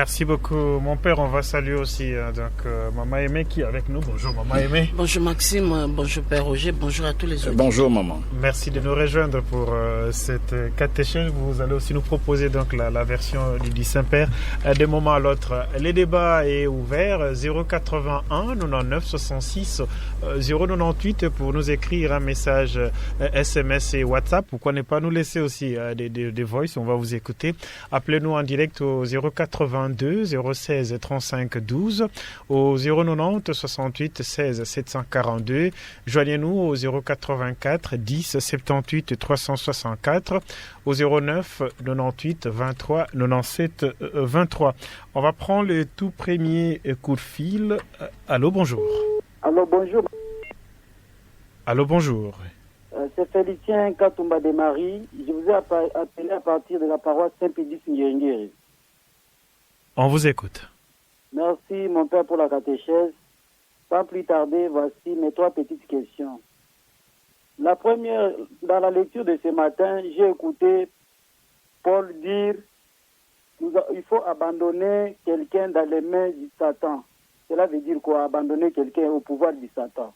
Merci beaucoup, mon père. On va saluer aussi Maman Aimée qui est avec nous. Bonjour Maman Aimée. Bonjour Maxime, bonjour Père Roger, bonjour à tous les autres. Bonjour maman. Merci de nous rejoindre pour cette catéchèse. Vous allez aussi nous proposer donc la version du Saint-Père d'un moment à l'autre. Le débat est ouvert, 081 99 66 098 pour nous écrire un message SMS et WhatsApp. Pourquoi ne pas nous laisser aussi des voices, on va vous écouter. Appelez-nous en direct au 082 016 35 12 au 090 68 16 742. Joignez-nous au 084 10 78 364 au 09 98 23 97 23. On va prendre le tout premier coup de fil. Allô, bonjour. Allô, bonjour. Allô, bonjour. C'est Félicien Katumba de Marie. Je vous ai appelé à partir de la paroisse Saint-Pédis Ngiri. On vous écoute. Merci, mon père, pour la catéchèse. Sans plus tarder, voici mes 3 petites questions. La première, dans la lecture de ce matin, j'ai écouté Paul dire il faut abandonner quelqu'un dans les mains du Satan. Cela veut dire quoi? Abandonner quelqu'un au pouvoir du Satan.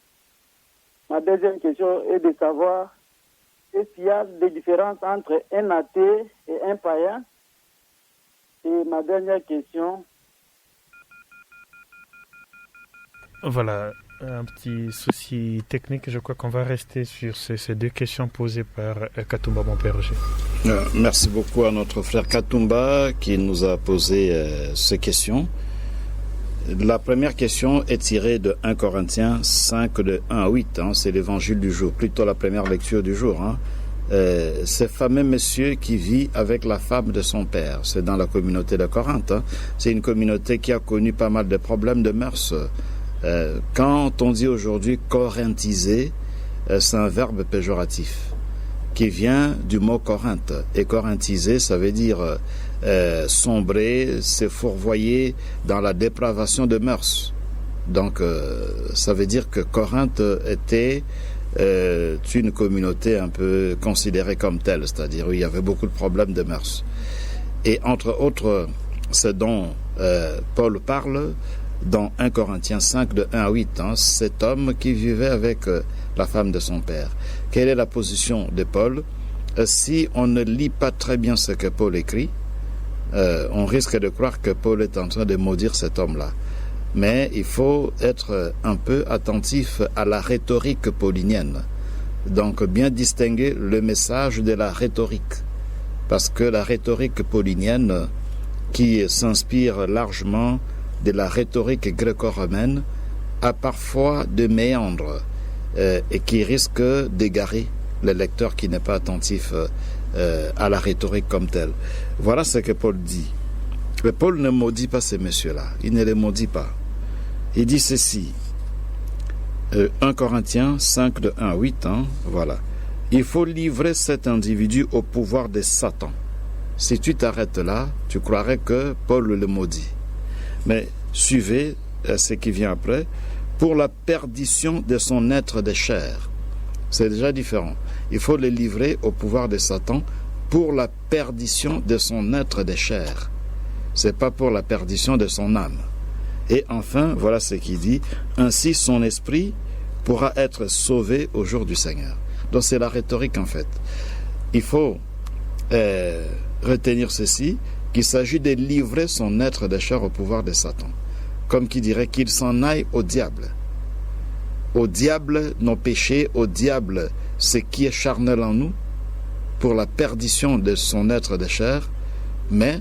Ma deuxième question est de savoir est-ce qu'il y a des différences entre un athée et un païen? Et ma dernière question. Voilà, un petit souci technique. Je crois qu'on va rester sur ces 2 questions posées par Katumba, mon père Roger. Merci beaucoup à notre frère Katumba qui nous a posé ces questions. La première question est tirée de 1 Corinthiens 5, de 1 à 8. C'est l'évangile du jour, plutôt la première lecture du jour. Ce fameux monsieur qui vit avec la femme de son père. C'est dans la communauté de Corinthe. C'est une communauté qui a connu pas mal de problèmes de mœurs. Quand on dit aujourd'hui corinthiser, c'est un verbe péjoratif qui vient du mot Corinthe. Et corinthiser, ça veut dire sombrer, se fourvoyer dans la dépravation de mœurs. Donc, ça veut dire que Corinthe était une communauté un peu considérée comme telle, c'est-à-dire où il y avait beaucoup de problèmes de mœurs. Et entre autres, ce dont Paul parle dans 1 Corinthiens 5, de 1 à 8, cet homme qui vivait avec la femme de son père. Quelle est la position de Paul? Si on ne lit pas très bien ce que Paul écrit, on risque de croire que Paul est en train de maudire cet homme-là. Mais il faut être un peu attentif à la rhétorique paulinienne. Donc bien distinguer le message de la rhétorique. Parce que la rhétorique paulinienne, qui s'inspire largement de la rhétorique gréco-romaine, a parfois des méandres et qui risque d'égarer le lecteur qui n'est pas attentif à la rhétorique comme telle. Voilà ce que Paul dit. Mais Paul ne maudit pas ces messieurs-là. Il ne les maudit pas. Il dit ceci. 1 Corinthiens 5, de 1 à 8. Voilà. Il faut livrer cet individu au pouvoir de Satan. Si tu t'arrêtes là, tu croirais que Paul le maudit. Mais suivez ce qui vient après. Pour la perdition de son être de chair. C'est déjà différent. Il faut le livrer au pouvoir de Satan pour la perdition de son être de chair. C'est pas pour la perdition de son âme. Et enfin, voilà ce qu'il dit. Ainsi, son esprit pourra être sauvé au jour du Seigneur. Donc c'est la rhétorique en fait. Il faut retenir ceci, qu'il s'agit de livrer son être de chair au pouvoir de Satan. Comme qui dirait qu'il s'en aille au diable. Au diable nos péchés, au diable ce qui est charnel en nous, pour la perdition de son être de chair, mais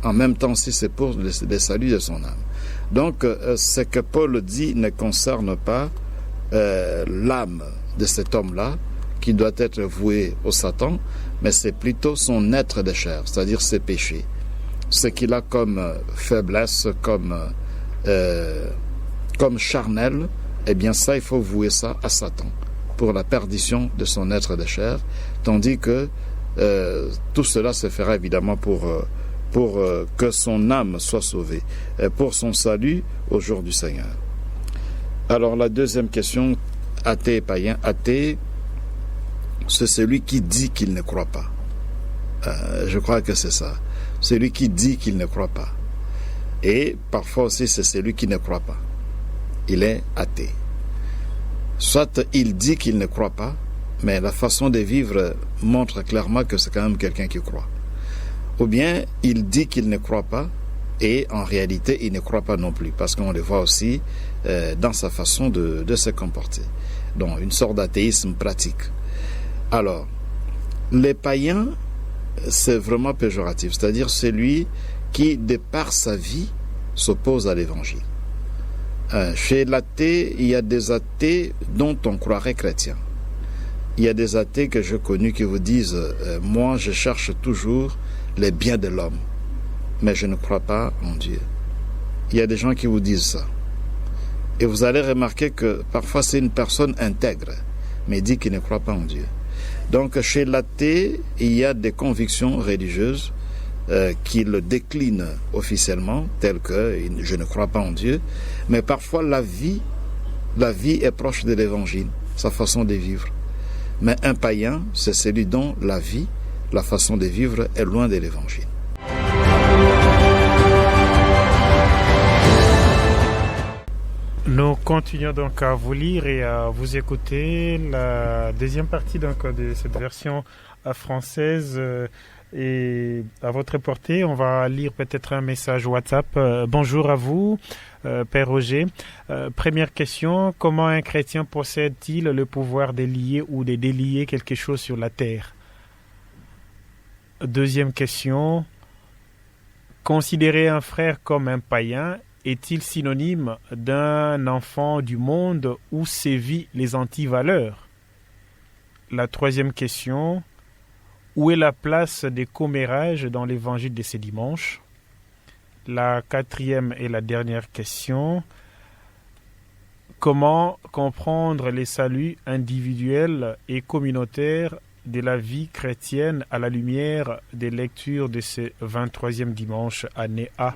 en même temps aussi c'est pour le salut de son âme. Donc ce que Paul dit ne concerne pas l'âme de cet homme-là, qui doit être voué au Satan, mais c'est plutôt son être de chair, c'est-à-dire ses péchés. Ce qu'il a comme faiblesse, comme charnel, eh bien ça, il faut vouer ça à Satan, pour la perdition de son être de chair, tandis que tout cela se fera évidemment pour que son âme soit sauvée, pour son salut au jour du Seigneur. Alors la deuxième question, athée et païen. Athée, c'est celui qui dit qu'il ne croit pas. Je crois que c'est ça. Celui qui dit qu'il ne croit pas. Et parfois aussi, c'est celui qui ne croit pas. Il est athée. Soit il dit qu'il ne croit pas, mais la façon de vivre montre clairement que c'est quand même quelqu'un qui croit. Ou bien il dit qu'il ne croit pas et en réalité il ne croit pas non plus, parce qu'on le voit aussi dans sa façon de se comporter. Donc une sorte d'athéisme pratique. Alors, les païens, c'est vraiment péjoratif, c'est-à-dire celui qui, de par sa vie, s'oppose à l'évangile. Chez l'athée, il y a des athées dont on croirait chrétiens. Il y a des athées que j'ai connus qui vous disent moi je cherche toujours les biens de l'homme, mais je ne crois pas en Dieu. Il y a des gens qui vous disent ça. Et vous allez remarquer que parfois c'est une personne intègre, mais dit qu'il ne croit pas en Dieu. Donc chez l'athée, il y a des convictions religieuses qui le déclinent officiellement, telles que je ne crois pas en Dieu, mais parfois la vie est proche de l'évangile, sa façon de vivre. Mais un païen, c'est celui dont la vie, la façon de vivre est loin de l'évangile. Nous continuons donc à vous lire et à vous écouter la deuxième partie donc de cette version française et à votre portée. On va lire peut-être un message WhatsApp. Bonjour à vous, Père Roger. Première question, comment un chrétien possède-t-il le pouvoir de lier ou de délier quelque chose sur la terre? Deuxième question, considérer un frère comme un païen est-il synonyme d'un enfant du monde où sévit les antivaleurs? La troisième question, où est la place des commérages dans l'évangile de ce dimanche? La quatrième et la dernière question, comment comprendre les saluts individuels et communautaires de la vie chrétienne à la lumière des lectures de ce 23e dimanche année A?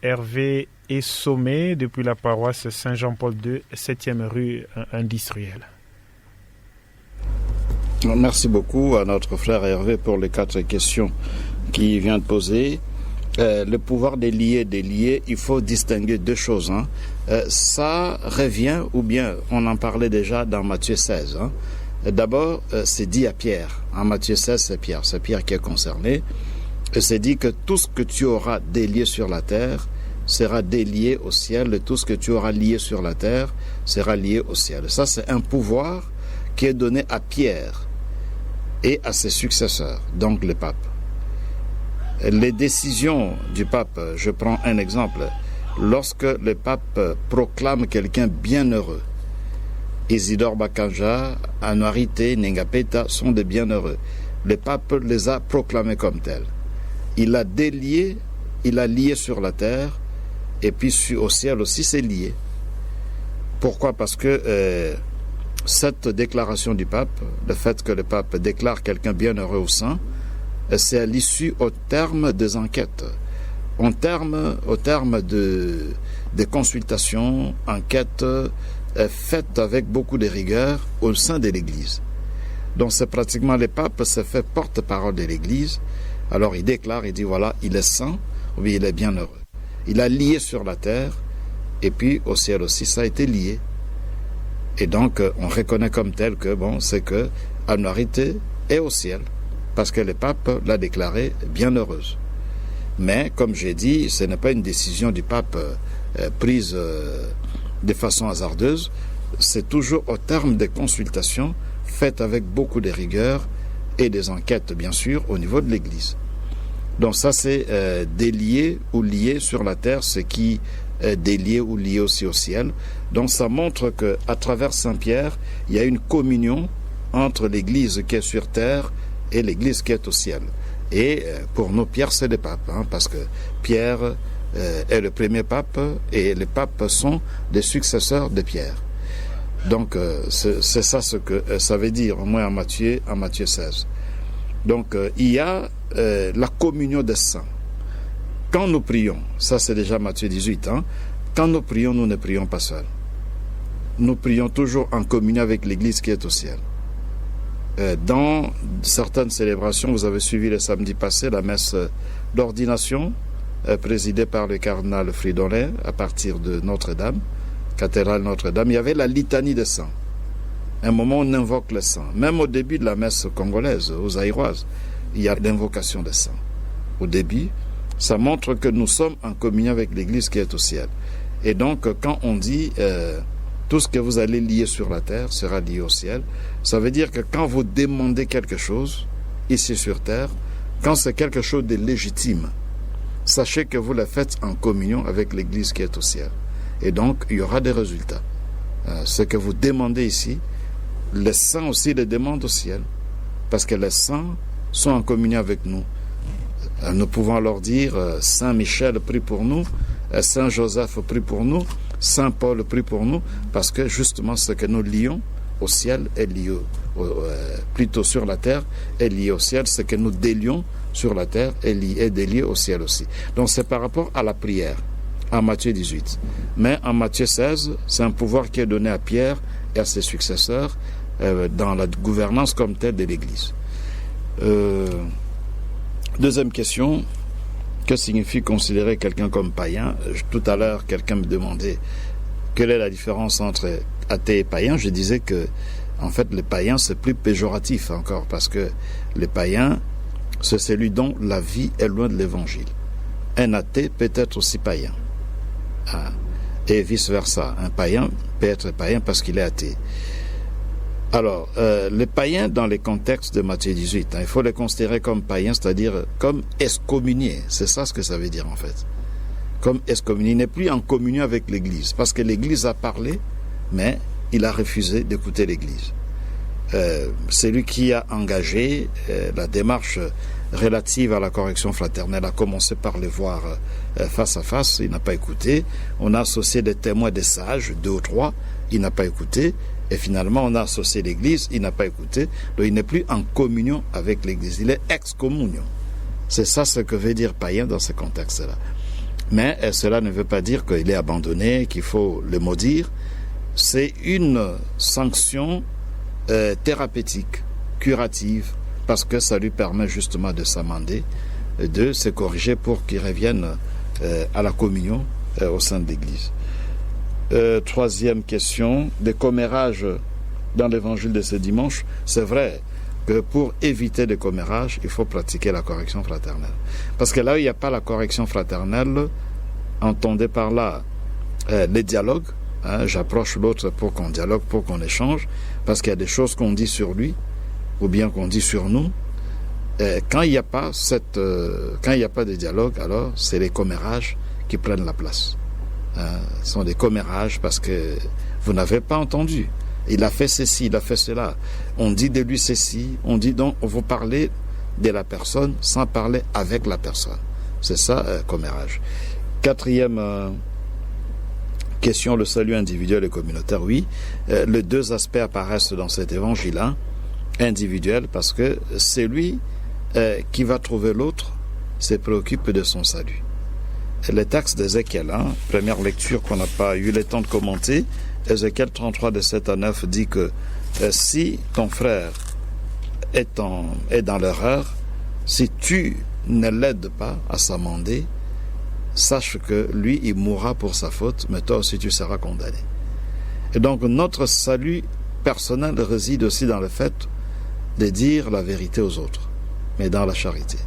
Hervé et Sommet, depuis la paroisse Saint-Jean-Paul II, 7e rue industrielle. Merci beaucoup à notre frère Hervé pour les 4 questions qu'il vient de poser. Le pouvoir des liés, il faut distinguer 2 choses. Ça revient, ou bien on en parlait déjà dans Matthieu 16. D'abord, c'est dit à Pierre. En Matthieu 16, c'est Pierre qui est concerné. Et c'est dit que tout ce que tu auras délié sur la terre sera délié au ciel, et tout ce que tu auras lié sur la terre sera lié au ciel. Ça, c'est un pouvoir qui est donné à Pierre et à ses successeurs, donc le pape. Les décisions du pape, je prends un exemple. Lorsque le pape proclame quelqu'un bienheureux, Isidore Bakanja, Anuarite, Nengapeta sont des bienheureux. Le pape les a proclamés comme tels. Il a délié, il a lié sur la terre, et puis au ciel aussi c'est lié. Pourquoi? Parce que cette déclaration du pape, le fait que le pape déclare quelqu'un bienheureux ou saint, c'est à l'issue, au terme des enquêtes, au terme des consultations, enquêtes faites avec beaucoup de rigueur au sein de l'Église. Donc c'est pratiquement le pape se fait porte-parole de l'Église. Alors il déclare, il dit voilà, il est saint, ou bien il est bienheureux. Il a lié sur la terre, et puis au ciel aussi, ça a été lié. Et donc on reconnaît comme tel que, c'est que Anuarite est au ciel, parce que le pape l'a déclarée bienheureuse. Mais, comme j'ai dit, ce n'est pas une décision du pape prise de façon hasardeuse, c'est toujours au terme des consultations faites avec beaucoup de rigueur et des enquêtes, bien sûr, au niveau de l'Église. Donc ça, c'est délié ou lié sur la terre, ce qui est délié ou lié aussi au ciel. Donc ça montre qu'à travers Saint-Pierre, il y a une communion entre l'Église qui est sur terre et l'Église qui est au ciel. Et pour nous, Pierre, c'est le pape, parce que Pierre est le premier pape et les papes sont des successeurs de Pierre. Donc c'est ça ce que ça veut dire, au moins en Matthieu 16. Donc il y a la communion des saints. Quand nous prions, ça c'est déjà Matthieu 18, quand nous prions, nous ne prions pas seuls. Nous prions toujours en communion avec l'Église qui est au ciel. Dans certaines célébrations, vous avez suivi le samedi passé la messe d'ordination, présidée par le cardinal Fridolin à partir de Notre-Dame, cathédrale Notre-Dame. Il y avait la litanie des saints. Un moment, on invoque les saints. Même au début de la messe congolaise, aux Zaïroises, il y a l'invocation des saints. Au début, ça montre que nous sommes en communion avec l'Église qui est au ciel. Et donc, quand on dit tout ce que vous allez lier sur la terre sera lié au ciel, ça veut dire que quand vous demandez quelque chose, ici sur terre, quand c'est quelque chose de légitime, sachez que vous le faites en communion avec l'Église qui est au ciel. Et donc, il y aura des résultats. Ce que vous demandez ici, les saints aussi le demandent au ciel, parce que les saints sont en communion avec nous. Nous pouvons leur dire Saint Michel prie pour nous, Saint Joseph prie pour nous, Saint Paul prie pour nous, parce que justement ce que nous lions au ciel est lié plutôt sur la terre est lié au ciel, ce que nous délions sur la terre est délié au ciel aussi. Donc c'est par rapport à la prière en Matthieu 18. Mais en Matthieu 16, c'est un pouvoir qui est donné à Pierre et à ses successeurs dans la gouvernance comme telle de l'Église. Deuxième question, que signifie considérer quelqu'un comme païen? Tout à l'heure, quelqu'un me demandait quelle est la différence entre athée et païen. Je disais que, en fait, le païen, c'est plus péjoratif encore, parce que le païen, c'est celui dont la vie est loin de l'évangile. Un athée peut être aussi païen. Et vice-versa. Un païen peut être païen parce qu'il est athée. Alors, les païens dans les contextes de Matthieu 18, il faut les considérer comme païens, c'est-à-dire comme excommuniés. C'est ça ce que ça veut dire en fait. Comme excommunié, il n'est plus en communion avec l'Église, parce que l'Église a parlé, mais il a refusé d'écouter l'Église. C'est lui qui a engagé la démarche relative à la correction fraternelle, a commencé par les voir face à face, il n'a pas écouté. On a associé des témoins, des sages, 2 ou 3, il n'a pas écouté. Et finalement, on a associé l'Église, il n'a pas écouté. Donc il n'est plus en communion avec l'Église, il est ex-communion. C'est ça ce que veut dire païen dans ce contexte-là. Mais cela ne veut pas dire qu'il est abandonné, qu'il faut le maudire. C'est une sanction thérapeutique, curative, parce que ça lui permet justement de s'amender, de se corriger pour qu'il revienne à la communion au sein de l'Église. Troisième question, des commérages dans l'évangile de ce dimanche. C'est vrai que pour éviter les commérages, il faut pratiquer la correction fraternelle. Parce que là où il n'y a pas la correction fraternelle, entendez par là les dialogues. J'approche l'autre pour qu'on dialogue, pour qu'on échange, parce qu'il y a des choses qu'on dit sur lui, ou bien qu'on dit sur nous. Quand il n'y a pas de dialogue, alors c'est les commérages qui prennent la place. Ce sont des commérages parce que vous n'avez pas entendu. Il a fait ceci, il a fait cela. On dit de lui ceci, on dit donc, vous parlez de la personne sans parler avec la personne. C'est ça, commérage. Quatrième question, le salut individuel et communautaire. Oui, les 2 aspects apparaissent dans cet évangile-là. Individuel, parce que c'est lui qui va trouver l'autre, se préoccupe de son salut. Le texte d'Ézéchiel, première lecture qu'on n'a pas eu le temps de commenter, Ézéchiel 33 de 7 à 9 dit que si ton frère est dans l'erreur, si tu ne l'aides pas à s'amender, sache que lui, il mourra pour sa faute, mais toi aussi tu seras condamné. Et donc notre salut personnel réside aussi dans le fait de dire la vérité aux autres, mais dans la charité.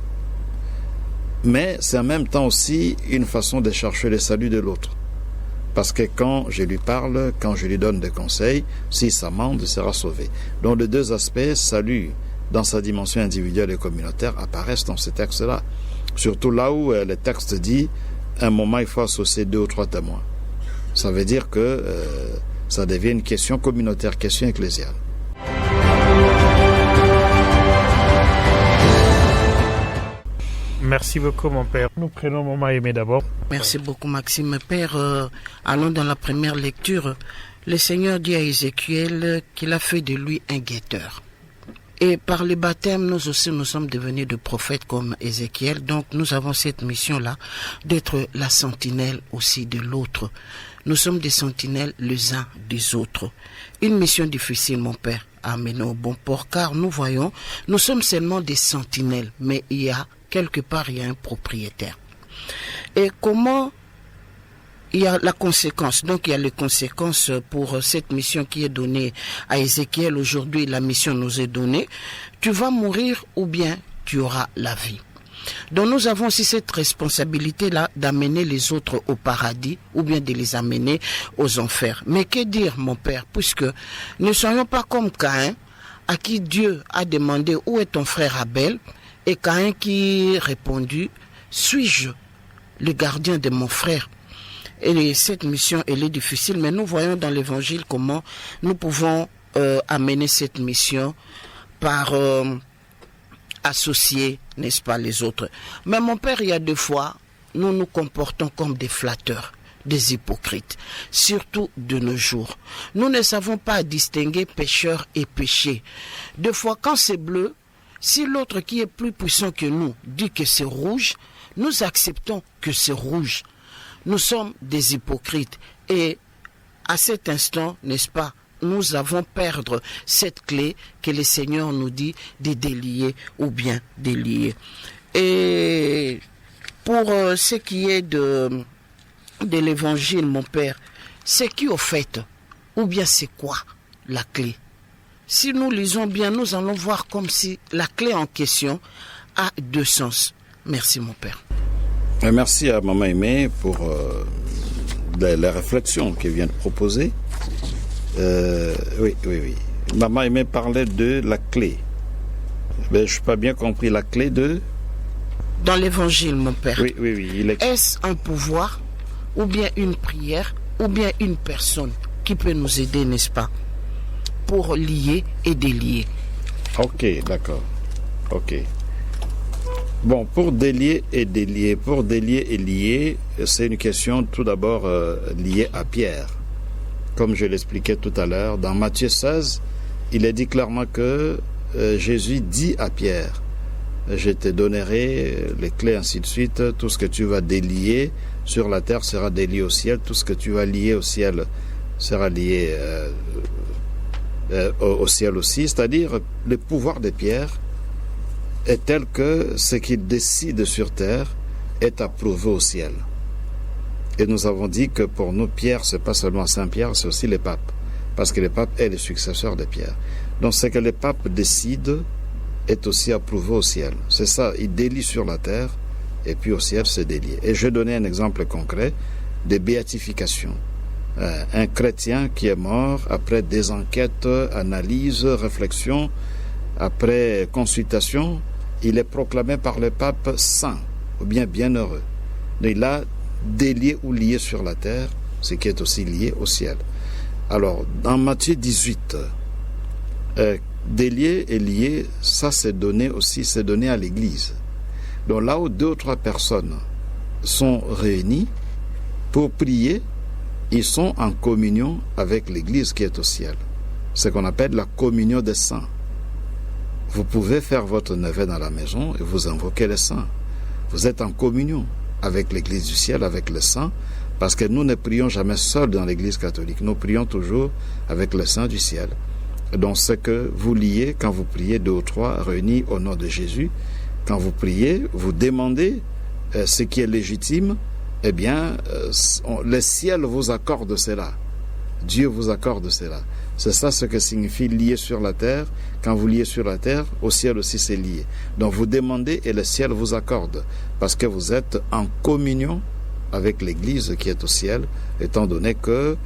Mais c'est en même temps aussi une façon de chercher le salut de l'autre. Parce que quand je lui parle, quand je lui donne des conseils, s'il s'amende, il sera sauvé. Donc les 2 aspects, salut dans sa dimension individuelle et communautaire, apparaissent dans ce texte-là. Surtout là où le texte dit, à un moment il faut associer 2 ou 3 témoins. Ça veut dire que ça devient une question communautaire, question ecclésiale. Merci beaucoup, mon père. Nous prenons Maman Aimé d'abord. Merci beaucoup, Maxime. Père, allons dans la première lecture. Le Seigneur dit à Ézéchiel qu'il a fait de lui un guetteur. Et par le baptême, nous aussi, nous sommes devenus de prophètes comme Ézéchiel. Donc, nous avons cette mission-là d'être la sentinelle aussi de l'autre. Nous sommes des sentinelles les uns des autres. Une mission difficile, mon père, à amener au bon port, car nous voyons, nous sommes seulement des sentinelles, mais quelque part, il y a un propriétaire. Et comment il y a la conséquence. Donc il y a les conséquences pour cette mission qui est donnée à Ézéchiel. Aujourd'hui, la mission nous est donnée. Tu vas mourir ou bien tu auras la vie. Donc nous avons aussi cette responsabilité-là d'amener les autres au paradis ou bien de les amener aux enfers. Mais que dire, mon Père, puisque ne soyons pas comme Caïn, à qui Dieu a demandé où est ton frère Abel, et Caïn qui répondu, suis-je le gardien de mon frère? Et cette mission, elle est difficile, mais nous voyons dans l'évangile comment nous pouvons amener cette mission par associer, n'est-ce pas, les autres. Mais mon Père, il y a des fois, nous nous comportons comme des flatteurs, des hypocrites, surtout de nos jours. Nous ne savons pas distinguer pécheur et péché. Des fois, quand c'est bleu, si l'autre qui est plus puissant que nous dit que c'est rouge, nous acceptons que c'est rouge. Nous sommes des hypocrites et à cet instant, n'est-ce pas, nous avons perdre cette clé que le Seigneur nous dit de délier ou bien délier. Et pour ce qui est de l'évangile, mon Père, c'est qui au fait, ou bien c'est quoi la clé? Si nous lisons bien, nous allons voir comme si la clé en question a deux sens. Merci, mon Père. Merci à Maman Aimée pour la réflexion qu'elle vient de proposer. Oui. Maman Aimée parlait de la clé. Mais je n'ai pas bien compris la clé de... Dans l'évangile, mon Père. Oui. Est-ce un pouvoir, ou bien une prière, ou bien une personne qui peut nous aider, n'est-ce pas, pour lier et délier? Ok, d'accord. Ok. Bon, pour délier et lier, c'est une question tout d'abord liée à Pierre. Comme je l'expliquais tout à l'heure, dans Matthieu 16, il est dit clairement que Jésus dit à Pierre, je te donnerai les clés, ainsi de suite, tout ce que tu vas délier sur la terre sera délié au ciel, tout ce que tu vas lier au ciel sera lié au ciel aussi, c'est-à-dire le pouvoir de Pierre est tel que ce qu'il décide sur terre est approuvé au ciel. Et nous avons dit que pour nous, Pierre, ce n'est pas seulement Saint-Pierre, c'est aussi le pape. Parce que le pape est le successeur de Pierre. Donc ce que le pape décide est aussi approuvé au ciel. C'est ça, il délie sur la terre et puis au ciel c'est délié. Et je vais donner un exemple concret de béatification. Un chrétien qui est mort après des enquêtes, analyses, réflexions, après consultation, il est proclamé par le pape saint ou bien bienheureux. Il a délié ou lié sur la terre, ce qui est aussi lié au ciel. Alors, dans Matthieu 18, délier et lié, ça c'est donné à l'Église. Donc là où 2 ou 3 personnes sont réunies pour prier, ils sont en communion avec l'Église qui est au ciel. Ce qu'on appelle la communion des saints. Vous pouvez faire votre neveu dans la maison et vous invoquer les saints. Vous êtes en communion avec l'Église du ciel, avec les saints, parce que nous ne prions jamais seuls dans l'Église catholique. Nous prions toujours avec les saints du ciel. Donc ce que vous liez quand vous priez 2 ou 3 réunis au nom de Jésus, quand vous priez, vous demandez ce qui est légitime, eh bien, le ciel vous accorde cela. Dieu vous accorde cela. C'est ça ce que signifie lier sur la terre. Quand vous liez sur la terre, au ciel aussi c'est lié. Donc vous demandez et le ciel vous accorde, parce que vous êtes en communion avec l'Église qui est au ciel, étant donné que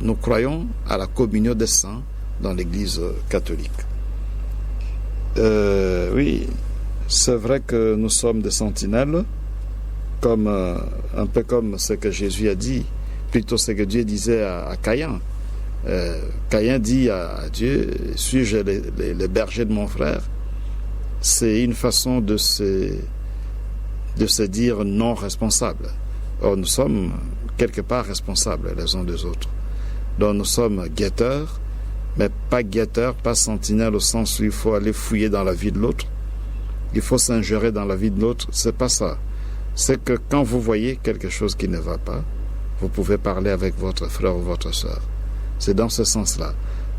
nous croyons à la communion des saints dans l'Église catholique. Oui, c'est vrai que nous sommes des sentinelles, comme un peu comme ce que Jésus a dit, plutôt ce que Dieu disait à Caïn. Caïn dit à Dieu, suis-je le berger de mon frère? C'est une façon de se dire non responsable. Or, nous sommes quelque part responsables les uns des autres. Donc, nous sommes guetteurs, mais pas guetteurs, pas sentinelles au sens où il faut aller fouiller dans la vie de l'autre. Il faut s'ingérer dans la vie de l'autre. C'est pas ça. C'est que quand vous voyez quelque chose qui ne va pas, vous pouvez parler avec votre frère ou votre soeur. C'est dans ce sens-là.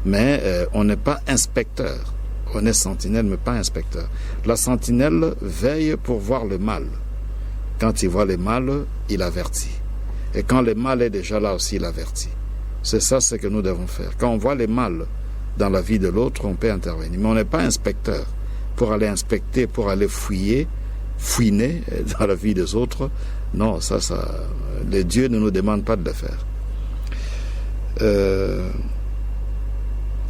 Mais on n'est pas inspecteur. On est sentinelle, mais pas inspecteur. La sentinelle veille pour voir le mal. Quand il voit le mal, il avertit. Et quand le mal est déjà là aussi, il avertit. C'est ça ce que nous devons faire. Quand on voit le mal dans la vie de l'autre, on peut intervenir. Mais on n'est pas inspecteur pour aller inspecter, pour aller fouiner dans la vie des autres. Non, les dieux ne nous demandent pas de le faire.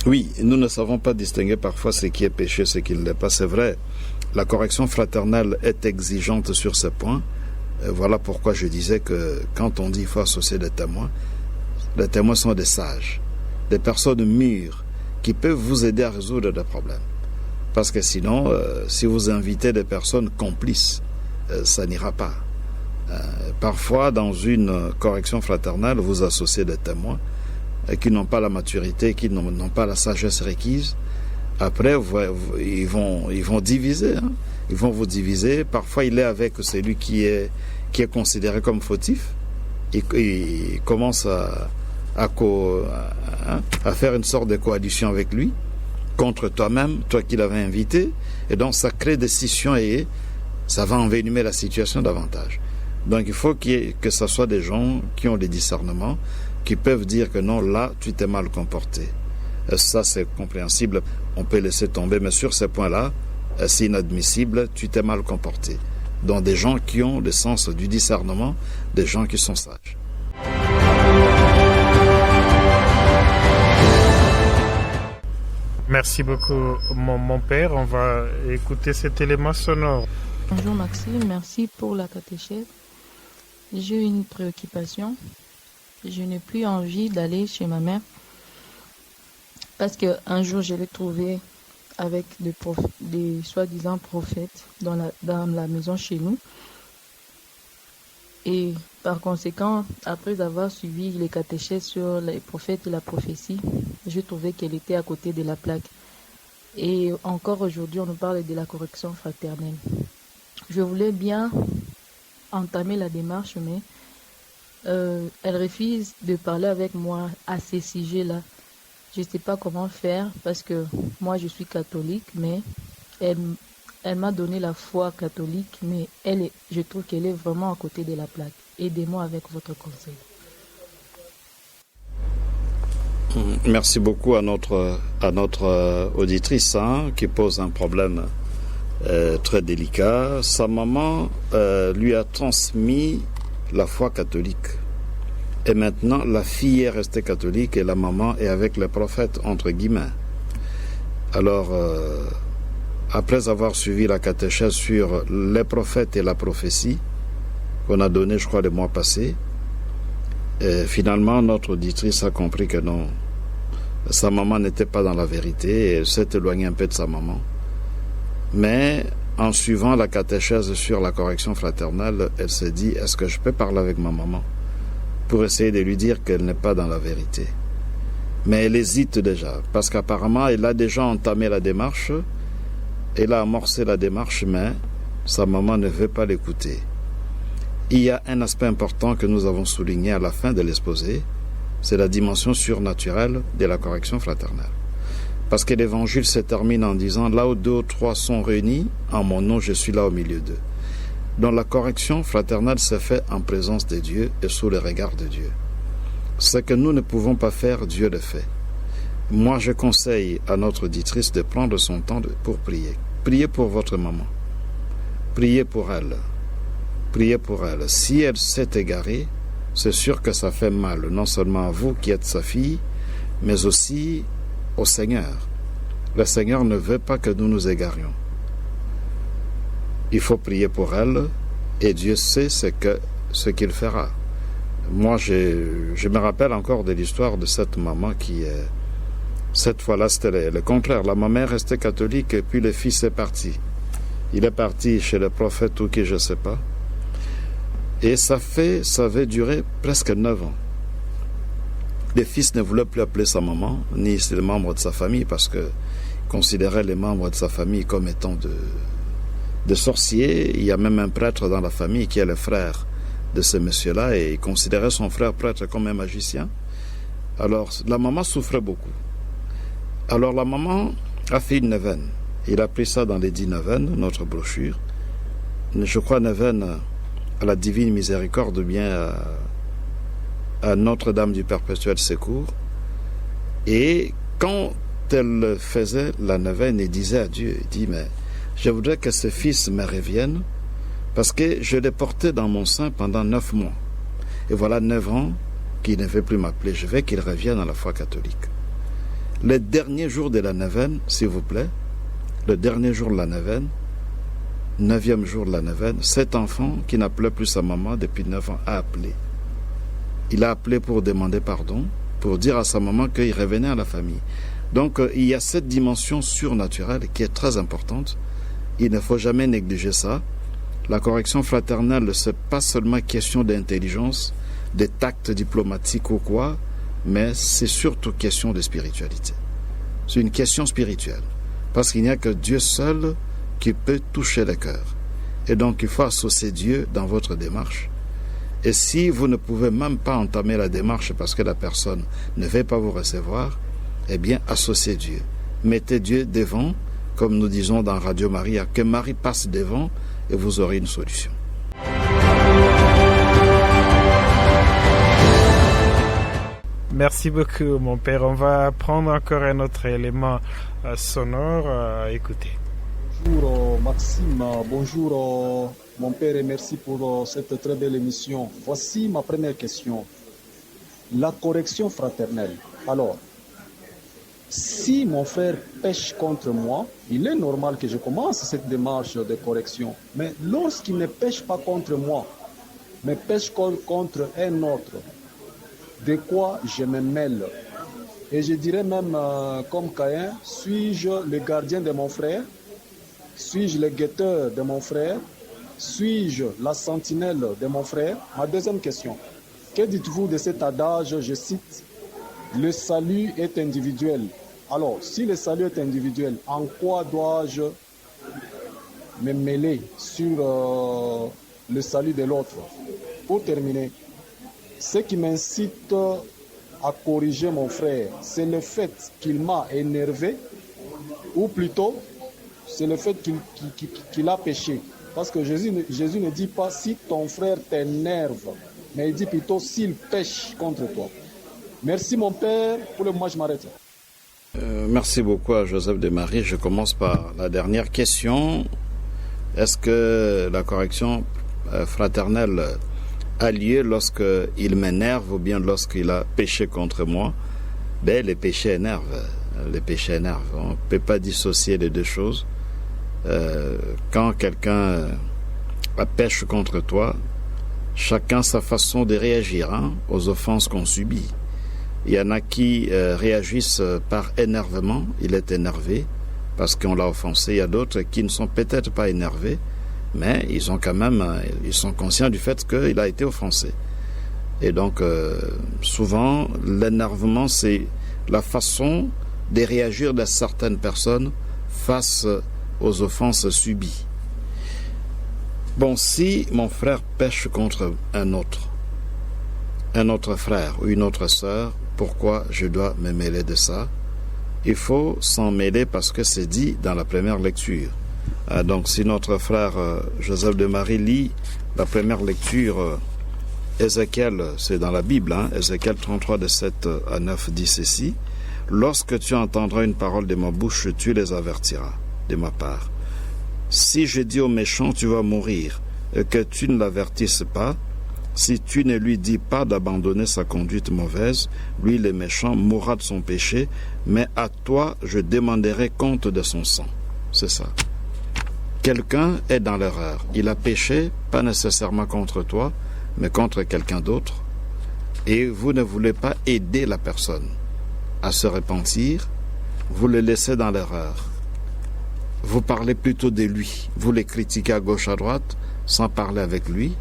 Oui, nous ne savons pas distinguer parfois ce qui est péché, ce qui ne l'est pas. C'est vrai, la correction fraternelle est exigeante sur ce point. Voilà pourquoi je disais que quand on dit qu'il faut associer des témoins, les témoins sont des sages, des personnes mûres qui peuvent vous aider à résoudre des problèmes. Parce que sinon, si vous invitez des personnes complices, ça n'ira pas. Parfois, dans une correction fraternelle, vous associez des témoins qui n'ont pas la maturité, qui n'ont pas la sagesse requise. Après, ils vont diviser. Ils vont vous diviser. Parfois, il est avec celui qui est considéré comme fautif. Il commence à faire une sorte de coalition avec lui, contre toi-même, toi qui l'avais invité. Et donc, ça crée des scissions et ça va envenimer la situation davantage. Donc, il faut que ce soit des gens qui ont des discernements, qui peuvent dire que non, là, tu t'es mal comporté. Ça, c'est compréhensible. On peut laisser tomber, mais sur ces points-là, c'est inadmissible, tu t'es mal comporté. Donc, des gens qui ont le sens du discernement, des gens qui sont sages. Merci beaucoup, mon père. On va écouter cet élément sonore. Bonjour Maxime, merci pour la catéchèse. J'ai une préoccupation. Je n'ai plus envie d'aller chez ma mère parce qu'un jour je l'ai trouvée avec des soi-disant prophètes dans la maison chez nous. Et par conséquent, après avoir suivi les catéchèses sur les prophètes et la prophétie, je trouvais qu'elle était à côté de la plaque. Et encore aujourd'hui, on nous parle de la correction fraternelle. Je voulais bien entamer la démarche, mais elle refuse de parler avec moi à ces sujets-là. Je ne sais pas comment faire parce que moi, je suis catholique, mais elle m'a donné la foi catholique, mais je trouve qu'elle est vraiment à côté de la plaque. Aidez-moi avec votre conseil. Merci beaucoup à notre auditrice qui pose un problème très délicat. Sa maman lui a transmis la foi catholique. Et maintenant, la fille est restée catholique et la maman est avec les prophètes, entre guillemets. Alors, après avoir suivi la catéchèse sur les prophètes et la prophétie, qu'on a donné, je crois, le mois passé, finalement, notre auditrice a compris que non, sa maman n'était pas dans la vérité et elle s'est éloignée un peu de sa maman. Mais en suivant la catéchèse sur la correction fraternelle, elle s'est dit, est-ce que je peux parler avec ma maman pour essayer de lui dire qu'elle n'est pas dans la vérité. Mais elle hésite déjà, parce qu'apparemment, elle a déjà entamé la démarche, elle a amorcé la démarche, mais sa maman ne veut pas l'écouter. Il y a un aspect important que nous avons souligné à la fin de l'exposé, c'est la dimension surnaturelle de la correction fraternelle. Parce que l'évangile se termine en disant, là où 2 ou 3 sont réunis, en mon nom, je suis là au milieu d'eux. Donc la correction fraternelle se fait en présence de Dieu et sous le regard de Dieu. Ce que nous ne pouvons pas faire, Dieu le fait. Moi, je conseille à notre auditrice de prendre son temps pour prier. Priez pour votre maman. Priez pour elle. Priez pour elle. Si elle s'est égarée, c'est sûr que ça fait mal, non seulement à vous qui êtes sa fille, mais aussi au Seigneur. Le Seigneur ne veut pas que nous nous égarions. Il faut prier pour elle et Dieu sait ce qu'il fera. Moi, je me rappelle encore de l'histoire de cette maman qui, cette fois-là, c'était le contraire. La maman est restée catholique et puis le fils est parti. Il est parti chez le prophète ou qui, je ne sais pas. Et ça avait duré presque 9 ans. Le fils ne voulait plus appeler sa maman, ni les membres de sa famille, parce qu'il considérait les membres de sa famille comme étant de sorciers. Il y a même un prêtre dans la famille qui est le frère de ce monsieur-là, et il considérait son frère prêtre comme un magicien. Alors, la maman souffrait beaucoup. Alors, la maman a fait une neuvaine. Il a pris ça dans les 10 neuvaines, notre brochure. Je crois neuvaine à la divine miséricorde ou bien à Notre-Dame du Perpétuel Secours. Et quand elle faisait la neuvaine, elle disait à Dieu, il dit, mais je voudrais que ce fils me revienne parce que je l'ai porté dans mon sein pendant 9 mois. Et voilà 9 ans qu'il ne veut plus m'appeler. Je veux qu'il revienne à la foi catholique. Le dernier jour de la neuvaine, s'il vous plaît, le dernier jour de la neuvaine, 9e jour de la neuvaine, cet enfant qui n'appelait plus sa maman depuis 9 ans a appelé. Il a appelé pour demander pardon, pour dire à sa maman qu'il revenait à la famille. Donc il y a cette dimension surnaturelle qui est très importante. Il ne faut jamais négliger ça. La correction fraternelle, ce n'est pas seulement question d'intelligence, de tact diplomatique ou quoi, mais c'est surtout question de spiritualité. C'est une question spirituelle. Parce qu'il n'y a que Dieu seul qui peut toucher le cœur. Et donc il faut associer Dieu dans votre démarche. Et si vous ne pouvez même pas entamer la démarche parce que la personne ne veut pas vous recevoir, eh bien associez Dieu. Mettez Dieu devant, comme nous disons dans Radio Maria, que Marie passe devant et vous aurez une solution. Merci beaucoup, mon père. On va prendre encore un autre élément sonore. Écoutez. Bonjour Maxime, bonjour mon père et merci pour cette très belle émission. Voici ma première question. La correction fraternelle. Alors, si mon frère pêche contre moi, il est normal que je commence cette démarche de correction. Mais lorsqu'il ne pêche pas contre moi, mais pêche contre un autre, de quoi je me mêle? Et je dirais même comme Caïn, suis-je le gardien de mon frère? Suis-je le guetteur de mon frère? Suis-je la sentinelle de mon frère? Ma deuxième question. Que dites-vous de cet adage, je cite, le salut est individuel. Alors, si le salut est individuel, en quoi dois-je me mêler sur le salut de l'autre? Pour terminer, ce qui m'incite à corriger mon frère, c'est le fait qu'il m'a énervé, ou plutôt, c'est le fait qu'il a péché. Parce que Jésus ne dit pas si ton frère t'énerve, mais il dit plutôt s'il pêche contre toi. Merci mon père, pour le moment je m'arrête. Merci beaucoup à Joseph de Marie. Je commence par la dernière question. Est-ce que la correction fraternelle a lieu lorsqu'il m'énerve ou bien lorsqu'il a péché contre moi? Ben, les péchés énervent. Les péchés énervent. On ne peut pas dissocier les deux choses. Quand quelqu'un pêche contre toi, chacun sa façon de réagir aux offenses qu'on subit. Il y en a qui réagissent par énervement, il est énervé parce qu'on l'a offensé. Il y a d'autres qui ne sont peut-être pas énervés, mais ils sont conscients du fait qu'il a été offensé. Et donc, souvent, l'énervement, c'est la façon de réagir de certaines personnes face aux offenses subies. Bon, si mon frère pêche contre un autre frère ou une autre sœur, pourquoi je dois me mêler de ça? Il faut s'en mêler parce que c'est dit dans la première lecture. Donc si notre frère Joseph de Marie lit la première lecture, Ézéchiel, c'est dans la Bible, Ézéchiel 33 de 7 à 9 dit ceci: lorsque tu entendras une parole de ma bouche, tu les avertiras de ma part. Si je dis au méchant, tu vas mourir, et que tu ne l'avertisses pas, si tu ne lui dis pas d'abandonner sa conduite mauvaise, lui, le méchant, mourra de son péché, mais à toi, je demanderai compte de son sang. C'est ça. Quelqu'un est dans l'erreur. Il a péché, pas nécessairement contre toi, mais contre quelqu'un d'autre, et vous ne voulez pas aider la personne à se repentir, vous le laissez dans l'erreur. Vous parlez plutôt de lui, vous le critiquez à gauche à droite, sans parler avec lui.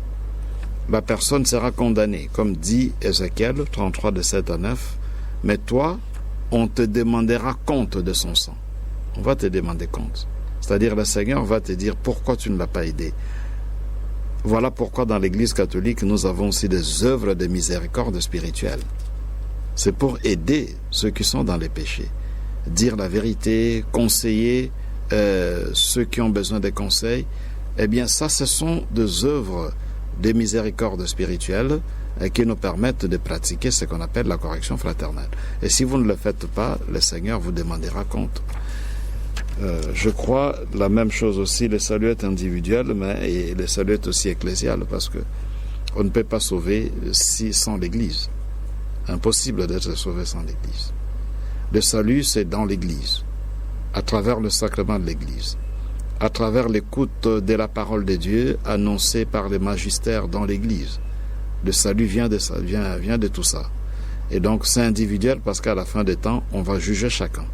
La personne sera condamnée, comme dit Ézéchiel 33 de 7 à 9. Mais toi, on te demandera compte de son sang. On va te demander compte. C'est-à-dire le Seigneur va te dire pourquoi tu ne l'as pas aidé. Voilà pourquoi dans l'Église catholique, nous avons aussi des œuvres de miséricorde spirituelle. C'est pour aider ceux qui sont dans les péchés. Dire la vérité, conseiller ceux qui ont besoin de conseils. Eh bien ça, ce sont des œuvres des miséricordes spirituelles qui nous permettent de pratiquer ce qu'on appelle la correction fraternelle. Et si vous ne le faites pas, le Seigneur vous demandera compte. Je crois la même chose aussi, le salut est individuel, mais le salut est aussi ecclésial, parce que on ne peut pas sauver sans l'Église. Impossible d'être sauvé sans l'Église. Le salut, c'est dans l'Église, à travers le sacrement de l'Église, à travers l'écoute de la parole de Dieu annoncée par les magistères dans l'Église. Le salut vient de ça, vient de tout ça. Et donc c'est individuel parce qu'à la fin des temps, on va juger chacun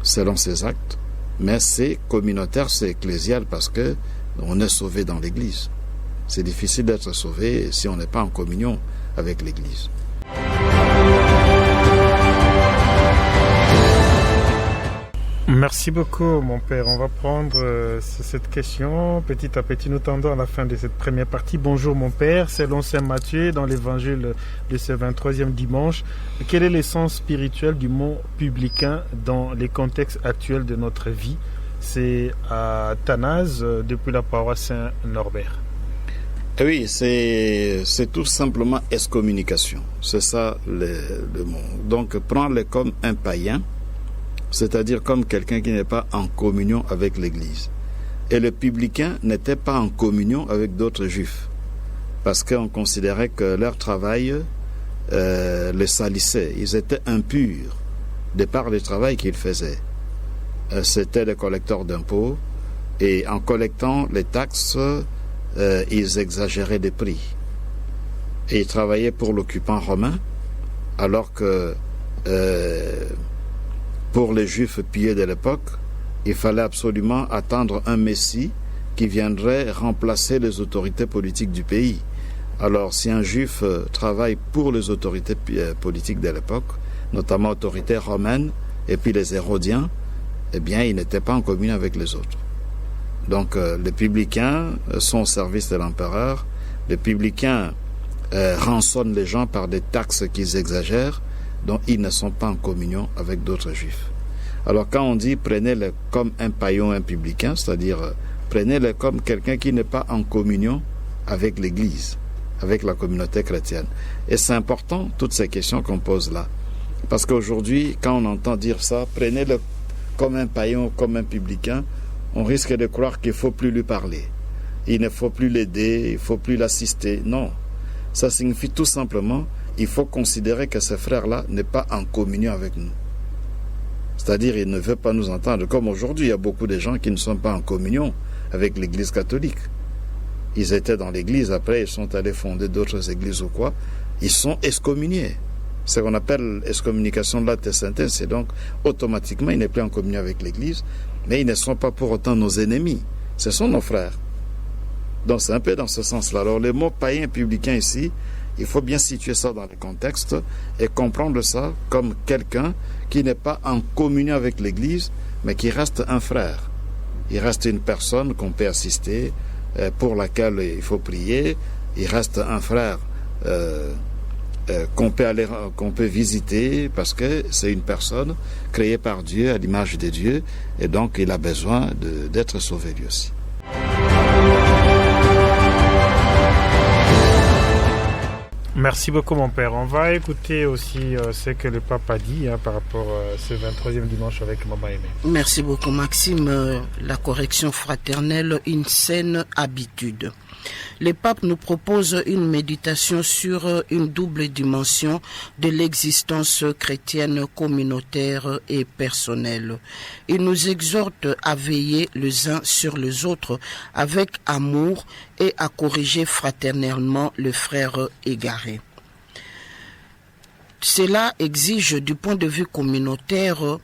selon ses actes, mais c'est communautaire, c'est ecclésial parce que on est sauvé dans l'Église. C'est difficile d'être sauvé si on n'est pas en communion avec l'Église. Merci beaucoup, mon père. On va prendre cette question petit à petit. Nous tendons à la fin de cette première partie. Bonjour, mon père. Selon saint Matthieu, dans l'évangile de ce 23e dimanche, quel est l'essence spirituelle du mot publicain dans les contextes actuels de notre vie? C'est à Thanase, depuis la paroisse Saint-Norbert. Oui, c'est tout simplement excommunication. C'est ça le mot. Donc, prends-le comme un païen, c'est-à-dire comme quelqu'un qui n'est pas en communion avec l'Église. Et le publicain n'était pas en communion avec d'autres juifs, parce qu'on considérait que leur travail les salissait. Ils étaient impurs de par le travail qu'ils faisaient. C'était les collecteurs d'impôts, et en collectant les taxes, ils exagéraient des prix. Et ils travaillaient pour l'occupant romain, alors que pour les Juifs pieux de l'époque, il fallait absolument attendre un Messie qui viendrait remplacer les autorités politiques du pays. Alors, si un Juif travaille pour les autorités politiques de l'époque, notamment autorités romaines et puis les Hérodiens, eh bien, il n'était pas en communion avec les autres. Donc, les publicains sont au service de l'empereur. Les publicains rançonnent les gens par des taxes qu'ils exagèrent, dont ils ne sont pas en communion avec d'autres juifs. Alors quand on dit prenez-le comme un païen, un publicain, c'est-à-dire prenez-le comme quelqu'un qui n'est pas en communion avec l'Église, avec la communauté chrétienne. Et c'est important, toutes ces questions qu'on pose là. Parce qu'aujourd'hui, quand on entend dire ça, prenez-le comme un païen ou comme un publicain, on risque de croire qu'il ne faut plus lui parler. Il ne faut plus l'aider, il ne faut plus l'assister. Non, ça signifie tout simplement il faut considérer que ce frère-là n'est pas en communion avec nous. C'est-à-dire, il ne veut pas nous entendre. Comme aujourd'hui, il y a beaucoup de gens qui ne sont pas en communion avec l'Église catholique. Ils étaient dans l'Église, après ils sont allés fonder d'autres églises ou quoi. Ils sont excommuniés. C'est ce qu'on appelle excommunication de l'acte synthèse. C'est donc, automatiquement, ils n'est plus en communion avec l'Église, mais ils ne sont pas pour autant nos ennemis. Ce sont nos frères. Donc, c'est un peu dans ce sens-là. Alors, le mot païen publicain ici, il faut bien situer ça dans le contexte et comprendre ça comme quelqu'un qui n'est pas en communion avec l'Église, mais qui reste un frère. Il reste une personne qu'on peut assister, pour laquelle il faut prier. Il reste un frère qu'on peut visiter parce que c'est une personne créée par Dieu à l'image de Dieu et donc il a besoin d'être sauvé lui aussi. Merci beaucoup, mon père. On va écouter aussi ce que le pape a dit par rapport à ce 23e dimanche avec Maman Aimée. Merci beaucoup, Maxime. La correction fraternelle, une saine habitude. Le pape nous propose une méditation sur une double dimension de l'existence chrétienne communautaire et personnelle. Il nous exhorte à veiller les uns sur les autres avec amour et à corriger fraternellement le frère égaré. Cela exige du point de vue communautaire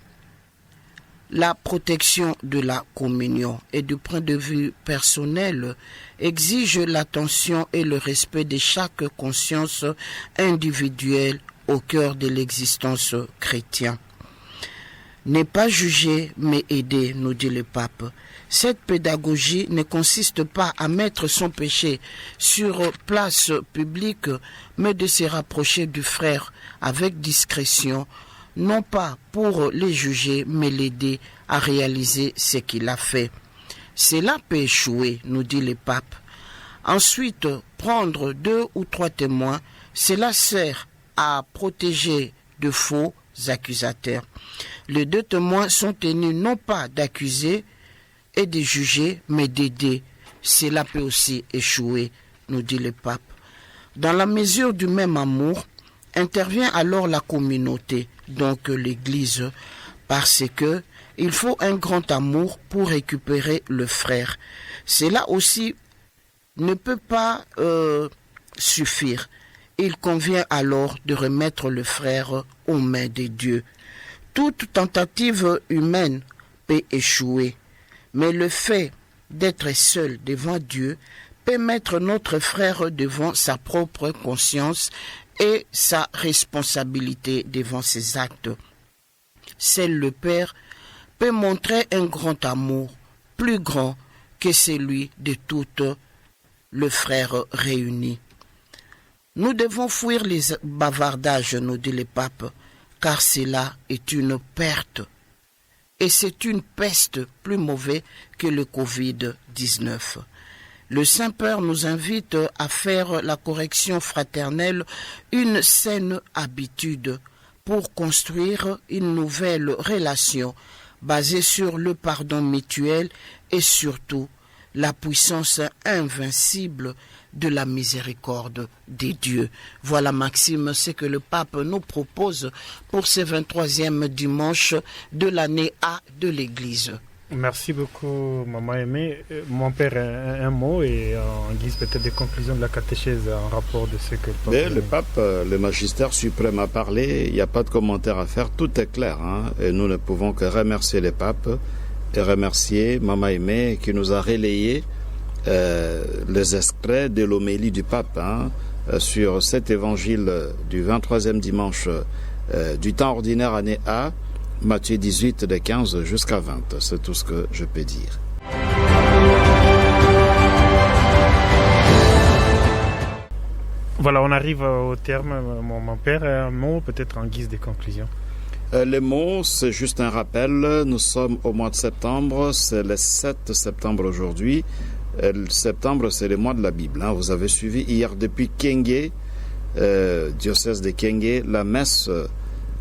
la protection de la communion et du point de vue personnel exige l'attention et le respect de chaque conscience individuelle au cœur de l'existence chrétienne. Ne pas juger mais aider, nous dit le pape. Cette pédagogie ne consiste pas à mettre son péché sur place publique, mais de se rapprocher du frère avec discrétion, non pas pour les juger, mais l'aider à réaliser ce qu'il a fait. Cela peut échouer, nous dit le pape, Ensuite, prendre 2 ou 3 témoins, cela sert à protéger de faux accusateurs. Les 2 témoins sont tenus non pas d'accuser et de juger, mais d'aider. Cela peut aussi échouer, nous dit le pape. Dans la mesure du même amour, intervient alors la communauté, donc l'Église, parce que il faut un grand amour pour récupérer le frère. Cela aussi ne peut pas suffire. Il convient alors de remettre le frère aux mains de Dieu. Toute tentative humaine peut échouer, mais le fait d'être seul devant Dieu peut mettre notre frère devant sa propre conscience et sa responsabilité devant ses actes. Seul le Père peut montrer un grand amour, plus grand que celui de tous les frères réunis. Nous devons fuir les bavardages, nous dit le pape, car cela est une perte. Et c'est une peste plus mauvaise que le Covid-19. Le Saint-Père nous invite à faire la correction fraternelle une saine habitude pour construire une nouvelle relation basée sur le pardon mutuel et surtout la puissance invincible de la miséricorde des dieux. Voilà, Maxime, ce que le pape nous propose pour ce 23e dimanche de l'année A de l'Église. Merci beaucoup, Maman Aimée. Mon père, un mot et en guise peut-être des conclusions de la catéchèse en rapport de ce que le pape... Mais le pape, le magistère suprême a parlé, il n'y a pas de commentaire à faire, tout est clair. Et nous ne pouvons que remercier le pape et remercier Maman Aimée qui nous a relayé les extraits de l'homélie du pape sur cet évangile du 23e dimanche du temps ordinaire année A, Matthieu 18, de 15 jusqu'à 20. C'est tout ce que je peux dire. Voilà, on arrive au terme, mon père. Un mot peut-être en guise de conclusion. Les mots, c'est juste un rappel. Nous sommes au mois de septembre. C'est le 7 septembre aujourd'hui. Septembre, c'est le mois de la Bible. Vous avez suivi hier depuis Kenge, diocèse de Kenge, la messe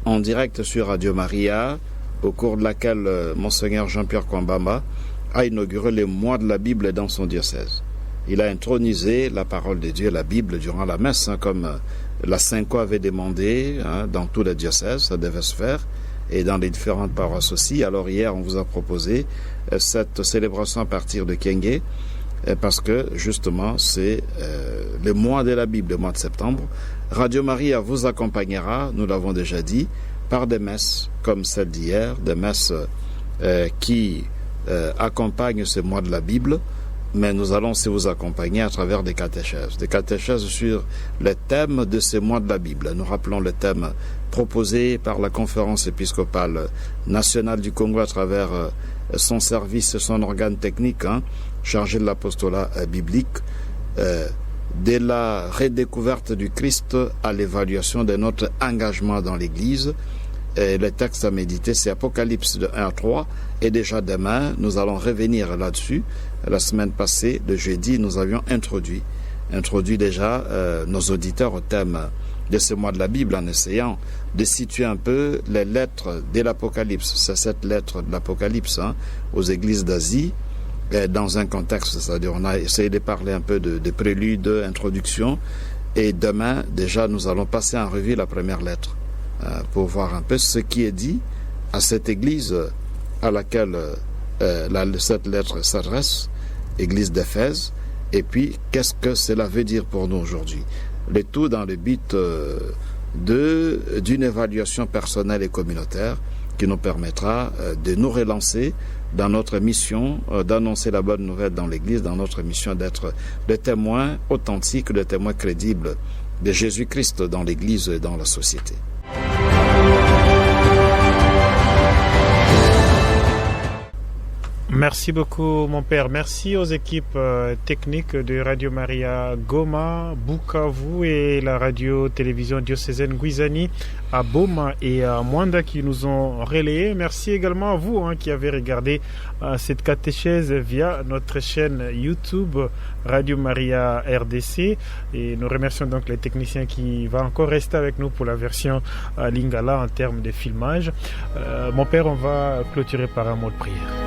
en direct sur Radio Maria, au cours de laquelle Monseigneur Jean-Pierre Kwambamba a inauguré le mois de la Bible dans son diocèse. Il a intronisé la parole de Dieu, la Bible, durant la messe, comme la Synco avait demandé dans tous les diocèses, ça devait se faire, et dans les différentes paroisses aussi. Alors hier, on vous a proposé cette célébration à partir de Kenge, parce que justement c'est le mois de la Bible, le mois de septembre. Radio Maria vous accompagnera, nous l'avons déjà dit, par des messes comme celle d'hier, des messes qui accompagnent ce mois de la Bible, mais nous allons aussi vous accompagner à travers des catéchèses sur les thèmes de ce mois de la Bible. Nous rappelons le thème proposé par la Conférence épiscopale nationale du Congo à travers son service, son organe technique, chargé de l'apostolat biblique, de la redécouverte du Christ à l'évaluation de notre engagement dans l'Église. Et le texte à méditer, c'est Apocalypse de 1 à 3. Et déjà demain, nous allons revenir là-dessus. La semaine passée, le jeudi, nous avions introduit déjà nos auditeurs au thème de ce mois de la Bible en essayant de situer un peu les lettres de l'Apocalypse. C'est cette lettre de l'Apocalypse aux églises d'Asie, dans un contexte, c'est-à-dire on a essayé de parler un peu de prélude, introduction, et demain déjà nous allons passer en revue la première lettre pour voir un peu ce qui est dit à cette église à laquelle cette lettre s'adresse, église d'Éphèse, et puis qu'est-ce que cela veut dire pour nous aujourd'hui. Le tout dans le but d'une évaluation personnelle et communautaire qui nous permettra de nous relancer dans notre mission d'annoncer la bonne nouvelle dans l'Église, dans notre mission d'être des témoins authentiques, des témoins crédibles de Jésus-Christ dans l'Église et dans la société. Merci beaucoup, mon père. Merci aux équipes techniques de Radio Maria Goma, Bukavu et la radio-télévision diocésaine Guizani à Boma et à Mwanda qui nous ont relayés. Merci également à vous qui avez regardé cette catéchèse via notre chaîne YouTube Radio Maria RDC. Et nous remercions donc les techniciens qui vont encore rester avec nous pour la version Lingala en termes de filmage. Mon père, on va clôturer par un mot de prière.